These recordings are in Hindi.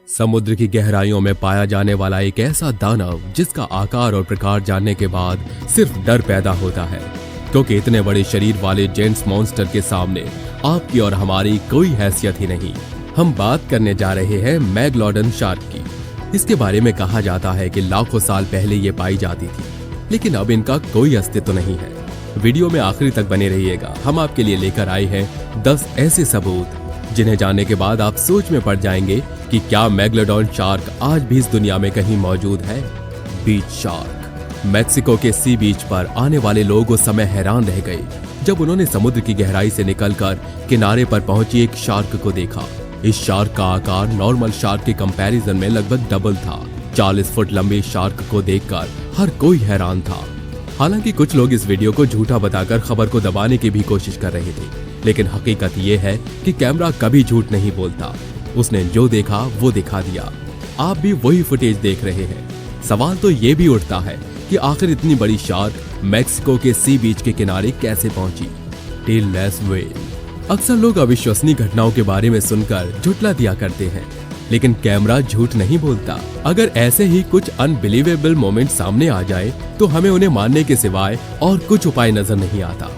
समुद्र की गहराइयों में पाया जाने वाला एक ऐसा दानव जिसका आकार और प्रकार जानने के बाद सिर्फ डर पैदा होता है, क्योंकि इतने बड़े शरीर वाले जेंट्स मॉन्स्टर के सामने आपकी और हमारी कोई हैसियत ही नहीं। हम बात करने जा रहे हैं मैगलोडन शार्क की। इसके बारे में कहा जाता है कि लाखों साल पहले ये पाई जाती थी, लेकिन अब इनका कोई अस्तित्व नहीं है। वीडियो में आखिरी तक बने रहिएगा। हम आपके लिए लेकर आए हैं 10 ऐसे सबूत जिन्हें जानने के बाद आप सोच में पड़ जाएंगे कि क्या मैगलोडन शार्क आज भी इस दुनिया में कहीं मौजूद है। बीच शार्क। मैक्सिको के सी बीच पर आने वाले लोग उस समय हैरान रह गए जब उन्होंने समुद्र की गहराई से निकलकर किनारे पर पहुंची एक शार्क को देखा। इस शार्क का आकार नॉर्मल शार्क के कंपैरिजन में लगभग डबल था। 40 फुट लंबे शार्क को देखकर हर कोई हैरान था। हालांकि कुछ लोग इस वीडियो को झूठा बताकर खबर को दबाने की भी कोशिश कर रहे थे, लेकिन हकीकत ये है कि कैमरा कभी झूठ नहीं बोलता। उसने जो देखा वो दिखा दिया। आप भी वही फुटेज देख रहे हैं। सवाल तो ये भी उठता है कि आखिर इतनी बड़ी शार्क मैक्सिको के सी बीच के किनारे कैसे पहुंची। Tailless whale. अक्सर लोग अविश्वसनीय घटनाओं के बारे में सुनकर झुठला दिया करते हैं, लेकिन कैमरा झूठ नहीं बोलता। अगर ऐसे ही कुछ अनबिलीवेबल मोमेंट सामने आ जाए तो हमें उन्हें मानने के सिवाय और कुछ उपाय नजर नहीं आता।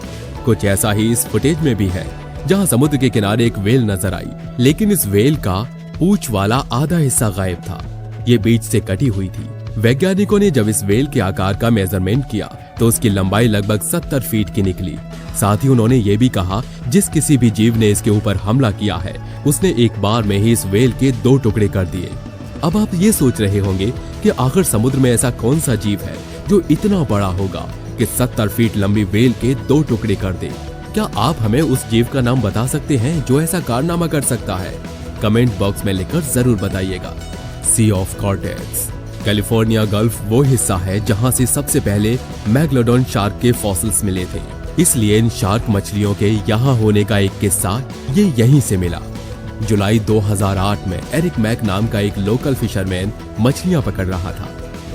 कुछ ऐसा ही इस फुटेज में भी है, जहां समुद्र के किनारे एक व्हेल नजर आई, लेकिन इस व्हेल का पूंछ वाला आधा हिस्सा गायब था। ये बीच से कटी हुई थी। वैज्ञानिकों ने जब इस व्हेल के आकार का मेजरमेंट किया तो उसकी लंबाई लगभग 70 फीट की निकली। साथ ही उन्होंने ये भी कहा, जिस किसी भी जीव ने इसके ऊपर हमला किया है उसने एक बार में ही इस व्हेल के 2 टुकड़े कर दिए। अब आप ये सोच रहे होंगे कि आखिर समुद्र में ऐसा कौन सा जीव है जो इतना बड़ा होगा कि 70 फीट लंबी व्हेल के 2 टुकड़े कर दे। क्या आप हमें उस जीव का नाम बता सकते हैं जो ऐसा कारनामा कर सकता है? कमेंट बॉक्स में लिखकर जरूर बताइएगा। सी ऑफ कॉर्टेक्स। कैलिफोर्निया गल्फ वो हिस्सा है जहां से सबसे पहले मैगलोडन शार्क के फॉसिल्स मिले थे, इसलिए इन शार्क मछलियों के यहाँ होने का एक किस्सा ये यहीं से मिला। जुलाई 2008 में एरिक मैक नाम का एक लोकल फिशरमैन मछलियां पकड़ रहा था।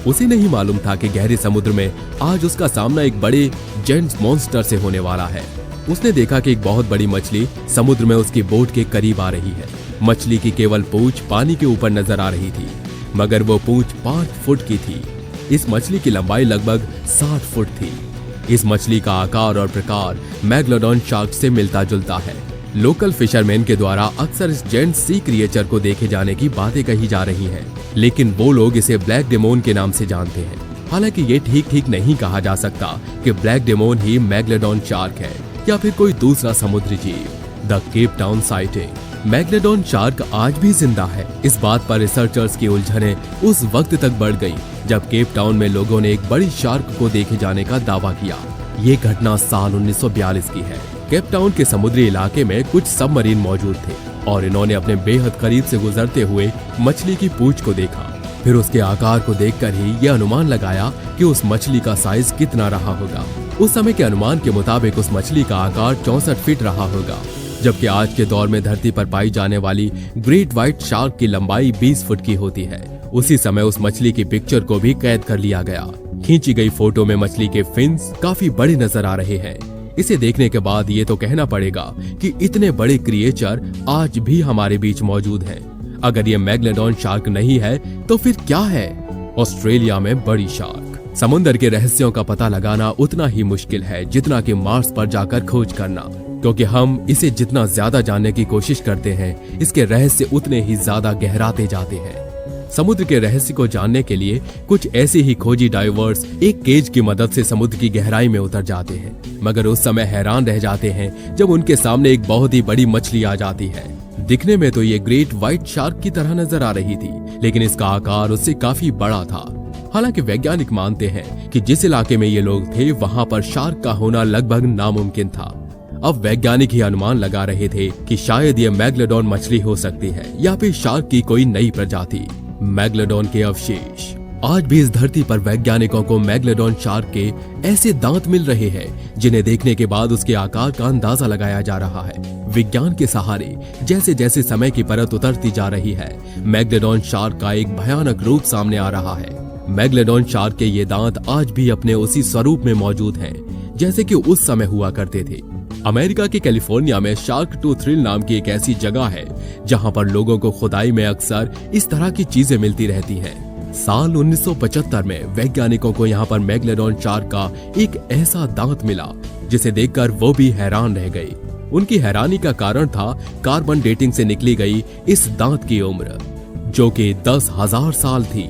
उसे नहीं मालूम था कि गहरे समुद्र में आज उसका सामना एक बड़े जेंट्स मॉन्स्टर से होने वाला है। उसने देखा कि एक बहुत बड़ी मछली समुद्र में उसकी बोट के करीब आ रही है। मछली की केवल पूंछ पानी के ऊपर नजर आ रही थी, मगर वो पूंछ 5 फुट की थी। इस मछली की लंबाई लगभग 60 फुट थी। इस मछली का आकार और प्रकार मैगलोडन शार्क से मिलता जुलता है। लोकल फिशरमैन के द्वारा अक्सर इस जेंट सी क्रिएचर को देखे जाने की बातें कही जा रही हैं, लेकिन वो लोग इसे ब्लैक डेमोन के नाम से जानते हैं। हालांकि ये ठीक नहीं कहा जा सकता कि ब्लैक डेमोन ही मैगलोडन शार्क है या फिर कोई दूसरा समुद्री जीव। The Cape Town sighting. Megalodon shark आज भी जिंदा है। इस बात पर रिसर्चर्स की उलझनें उस वक्त तक बढ़ गई जब केप टाउन में लोगों ने एक बड़ी शार्क को देखे जाने का दावा किया। ये घटना साल 1942 की है। केप टाउन के समुद्री इलाके में कुछ सबमरीन मौजूद थे और इन्होंने अपने बेहद करीब से गुजरते हुए मछली की पूंछ को देखा। फिर उसके आकार को देखकर ही यह अनुमान लगाया कि उस मछली का साइज कितना रहा होगा। उस समय के अनुमान के मुताबिक उस मछली का आकार 64 फीट रहा होगा, जबकि आज के दौर में धरती पर पाई जाने वाली ग्रेट व्हाइट शार्क की लंबाई 20 फुट की होती है। उसी समय उस मछली की पिक्चर को भी कैद कर लिया गया। खींची गई फोटो में मछली के फिन्स काफी बड़े नजर आ रहे हैं। इसे देखने के बाद ये तो कहना पड़ेगा कि इतने बड़े क्रिएचर आज भी हमारे बीच मौजूद हैं। अगर ये मैगलोडन शार्क नहीं है तो फिर क्या है? ऑस्ट्रेलिया में बड़ी शार्क। समुद्र के रहस्यों का पता लगाना उतना ही मुश्किल है जितना कि मार्स पर जाकर खोज करना, क्योंकि हम इसे जितना ज्यादा जानने की कोशिश करते हैं इसके रहस्य उतने ही ज्यादा गहराते जाते हैं। समुद्र के रहस्य को जानने के लिए कुछ ऐसे ही खोजी डाइवर्स एक केज की मदद से समुद्र की गहराई में उतर जाते हैं, मगर उस समय हैरान रह जाते हैं जब उनके सामने एक बहुत ही बड़ी मछली आ जाती है। दिखने में तो ये ग्रेट व्हाइट शार्क की तरह नजर आ रही थी, लेकिन इसका आकार उससे काफी बड़ा था। हालांकि वैज्ञानिक मानते हैं कि जिस इलाके में ये लोग थे वहां पर शार्क का होना लगभग नामुमकिन था। अब वैज्ञानिक ही अनुमान लगा रहे थे कि शायद ये मैगलोडन मछली हो सकती है या फिर शार्क की कोई नई प्रजाति। मैगलोडन के अवशेष। आज भी इस धरती पर वैज्ञानिकों को मैगलोडन शार्क के ऐसे दांत मिल रहे हैं जिन्हें देखने के बाद उसके आकार का अंदाजा लगाया जा रहा है। विज्ञान के सहारे जैसे जैसे समय की परत उतरती जा रही है, मैगलोडन शार्क का एक भयानक रूप सामने आ रहा है। मैगलोडन शार्क के ये दांत आज भी अपने उसी स्वरूप में मौजूद हैं जैसे कि उस समय हुआ करते थे। अमेरिका के कैलिफोर्निया में शार्क टू थ्रिल नाम की एक ऐसी जगह है जहां पर लोगों को खुदाई में अक्सर इस तरह की चीजें मिलती रहती हैं। साल 1975 में वैज्ञानिकों को यहाँ पर मेगलोडॉन शार्क का एक ऐसा दांत मिला जिसे देखकर वो भी हैरान रह गए। उनकी हैरानी का कारण था कार्बन डेटिंग से निकली गई इस दांत की उम्र, जो कि 10,000 साल थी।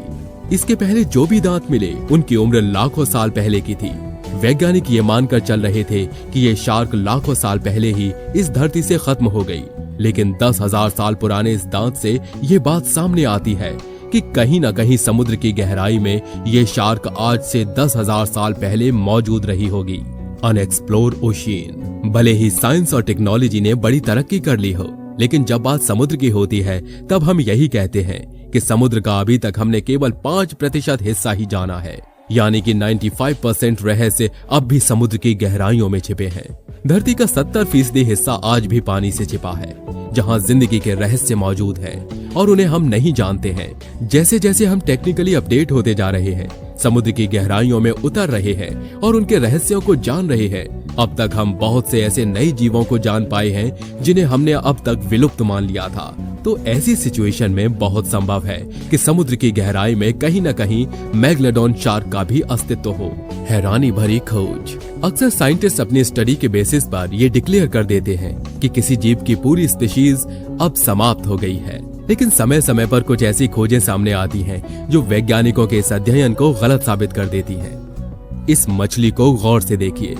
इसके पहले जो भी दांत मिले उनकी उम्र लाखों साल पहले की थी। वैज्ञानिक ये मानकर चल रहे थे कि ये शार्क लाखों साल पहले ही इस धरती से खत्म हो गई, लेकिन 10,000 साल पुराने इस दांत से ये बात सामने आती है कि कहीं न कहीं समुद्र की गहराई में ये शार्क आज से 10,000 साल पहले मौजूद रही होगी। Unexplored ocean. भले ही साइंस और टेक्नोलॉजी ने बड़ी तरक्की कर ली हो, लेकिन जब बात समुद्र की होती है तब हम यही कहते हैं कि समुद्र का अभी तक हमने केवल 5% हिस्सा ही जाना है, यानी कि 95% रहस्य अब भी समुद्र की गहराइयों में छिपे हैं। धरती का 70% हिस्सा आज भी पानी से छिपा है, जहां जिंदगी के रहस्य मौजूद हैं और उन्हें हम नहीं जानते हैं। जैसे जैसे हम टेक्निकली अपडेट होते जा रहे हैं, समुद्र की गहराइयों में उतर रहे हैं और उनके रहस्यों को जान रहे हैं, अब तक हम बहुत से ऐसे नए जीवों को जान पाए हैं जिन्हें हमने अब तक विलुप्त मान लिया था। तो ऐसी सिचुएशन में बहुत संभव है कि समुद्र की गहराई में कहीं न कहीं मेगलोडॉन शार्क का भी अस्तित्व हो। हैरानी भरी खोज। अक्सर साइंटिस्ट अपनी स्टडी के बेसिस पर ये डिक्लेयर कर देते हैं कि किसी जीव की पूरी स्पीशीज अब समाप्त हो गई है, लेकिन समय समय पर कुछ ऐसी खोजें सामने आती हैं जो वैज्ञानिकों के इस अध्ययन को गलत साबित कर देती हैं। इस मछली को गौर से देखिए।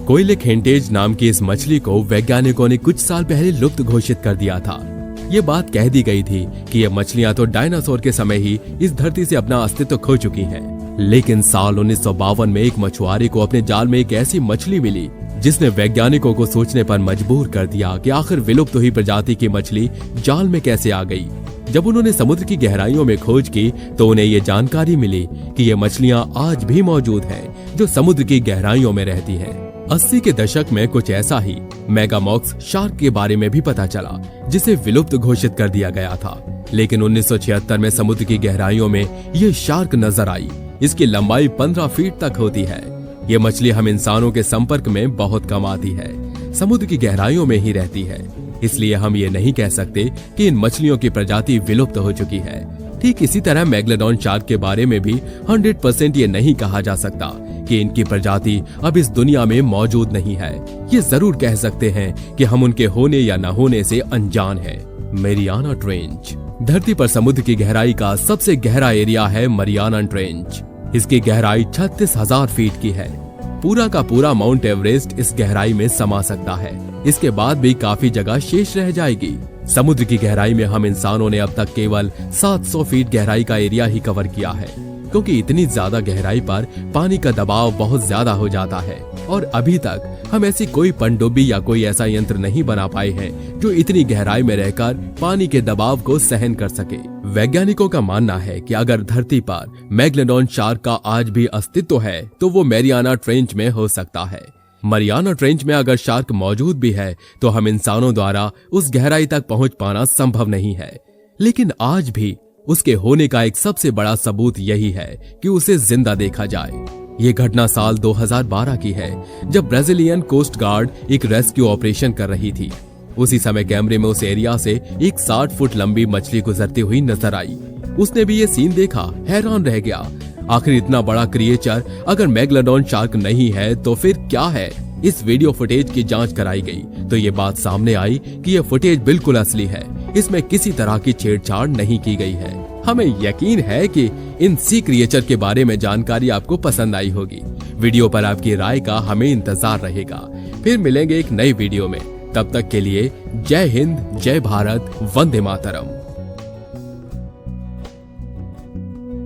कोइलेखेंटेज नाम की इस मछली को वैज्ञानिकों ने कुछ साल पहले लुप्त घोषित कर दिया था। ये बात कह दी गई थी कि ये मछलियां तो डायनासोर के समय ही इस धरती से अपना अस्तित्व खो चुकी हैं। लेकिन साल 1952 में एक मछुआरे को अपने जाल में एक ऐसी मछली मिली जिसने वैज्ञानिकों को सोचने पर मजबूर कर दिया कि आखिर विलुप्त हुई प्रजाति की मछली जाल में कैसे आ गई। जब उन्होंने समुद्र की गहराइयों में खोज की तो उन्हें ये जानकारी मिली कि ये मछलियां आज भी मौजूद हैं जो समुद्र की गहराइयों में रहती हैं। 80 के दशक में कुछ ऐसा ही मेगामॉक्स शार्क के बारे में भी पता चला जिसे विलुप्त घोषित कर दिया गया था, लेकिन 1976 में समुद्र की गहराइयों में ये शार्क नजर आई। इसकी लंबाई 15 फीट तक होती है। ये मछली हम इंसानों के संपर्क में बहुत कम आती है, समुद्र की गहराइयों में ही रहती है, इसलिए हम ये नहीं कह सकते कि इन मछलियों की प्रजाति विलुप्त हो चुकी है। ठीक इसी तरह मेगलोडॉन शार्क के बारे में भी 100% ये नहीं कहा जा सकता कि इनकी प्रजाति अब इस दुनिया में मौजूद नहीं है। ये जरूर कह सकते हैं कि हम उनके होने या न होने से अनजान हैं। Mariana trench. धरती पर समुद्र की गहराई का सबसे गहरा एरिया है मैरियाना ट्रेंच। इसकी गहराई 36,000 फीट की है। पूरा का पूरा माउंट एवरेस्ट इस गहराई में समा सकता है। इसके बाद भी काफी जगह शेष रह जाएगी। समुद्र की गहराई में हम इंसानों ने अब तक केवल 700 फीट गहराई का एरिया ही कवर किया है, क्योंकि इतनी ज्यादा गहराई पर पानी का दबाव बहुत ज्यादा हो जाता है और अभी तक हम ऐसी कोई पनडुब्बी या कोई ऐसा यंत्र नहीं बना पाए हैं जो इतनी गहराई में रहकर पानी के दबाव को सहन कर सके। वैज्ञानिकों का मानना है कि अगर धरती पर मेगलोडॉन शार्क का आज भी अस्तित्व है तो वो मैरियाना ट्रेंच में हो सकता है। मैरियाना ट्रेंच में अगर शार्क मौजूद भी है तो हम इंसानों द्वारा उस गहराई तक पहुंच पाना संभव नहीं है, लेकिन आज भी उसके होने का एक सबसे बड़ा सबूत यही है कि उसे जिंदा देखा जाए। ये घटना साल 2012 की है, जब ब्राजीलियन कोस्ट गार्ड एक रेस्क्यू ऑपरेशन कर रही थी। उसी समय कैमरे में उस एरिया से एक 60 फुट लंबी मछली गुजरती हुई नजर आई। उसने भी ये सीन देखा, हैरान रह गया। आखिर इतना बड़ा क्रिएचर अगर मेगलोडॉन शार्क नहीं है तो फिर क्या है? इस वीडियो फुटेज की जांच कराई गई तो ये बात सामने आई कि यह फुटेज बिल्कुल असली है। इसमें किसी तरह की छेड़छाड़ नहीं की गई है। हमें यकीन है कि इन सी क्रिएचर के बारे में जानकारी आपको पसंद आई होगी। वीडियो पर आपकी राय का हमें इंतजार रहेगा। फिर मिलेंगे एक नई वीडियो में। तब तक के लिए जय हिंद, जय भारत, वंदे मातरम।